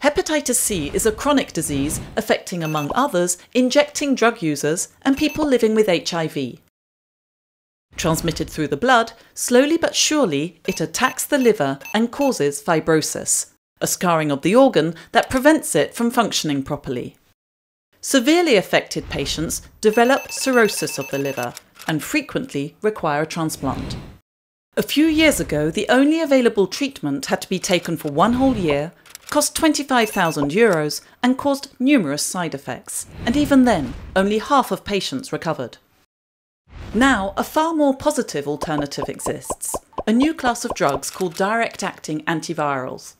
Hepatitis C is a chronic disease affecting, among others, injecting drug users and people living with HIV. Transmitted through the blood, slowly but surely it attacks the liver and causes fibrosis, a scarring of the organ that prevents it from functioning properly. Severely affected patients develop cirrhosis of the liver and frequently require a transplant. A few years ago, the only available treatment had to be taken for 1 whole year, cost €25,000 and caused numerous side effects, and even then, only half of patients recovered. Now, a far more positive alternative exists, a new class of drugs called direct-acting antivirals.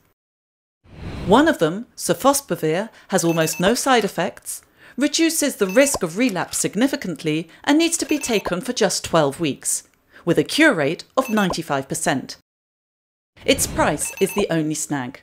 One of them, sofosbuvir, has almost no side effects, reduces the risk of relapse significantly and needs to be taken for just 12 weeks, with a cure rate of 95%. Its price is the only snag.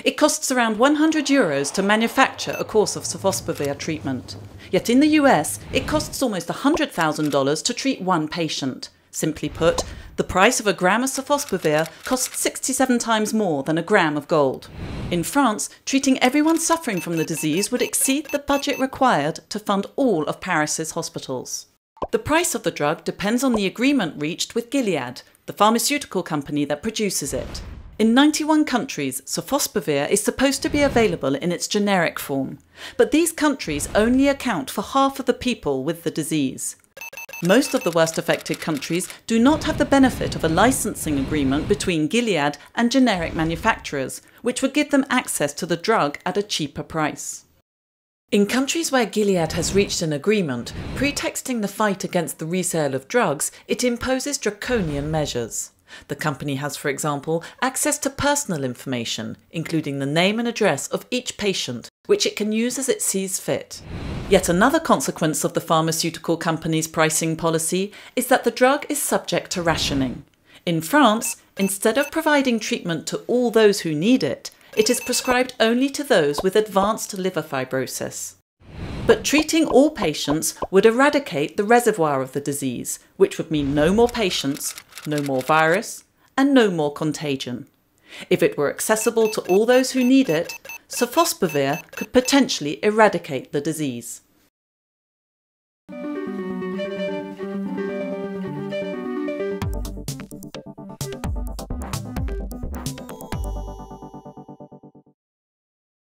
It costs around €100 to manufacture a course of sofosbuvir treatment, yet in the US it costs almost $100,000 to treat one patient. Simply put, the price of a gram of sofosbuvir costs 67 times more than a gram of gold. In France, treating everyone suffering from the disease would exceed the budget required to fund all of Paris's hospitals. The price of the drug depends on the agreement reached with Gilead, the pharmaceutical company that produces it. In 91 countries, sofosbuvir is supposed to be available in its generic form, but these countries only account for half of the people with the disease. Most of the worst affected countries do not have the benefit of a licensing agreement between Gilead and generic manufacturers, which would give them access to the drug at a cheaper price. In countries where Gilead has reached an agreement, pretexting the fight against the resale of drugs, it imposes draconian measures. The company has, for example, access to personal information, including the name and address of each patient, which it can use as it sees fit. Yet another consequence of the pharmaceutical company's pricing policy is that the drug is subject to rationing. In France, instead of providing treatment to all those who need it, it is prescribed only to those with advanced liver fibrosis. But treating all patients would eradicate the reservoir of the disease, which would mean no more patients, no more virus, and no more contagion. If it were accessible to all those who need it, sofosbuvir could potentially eradicate the disease.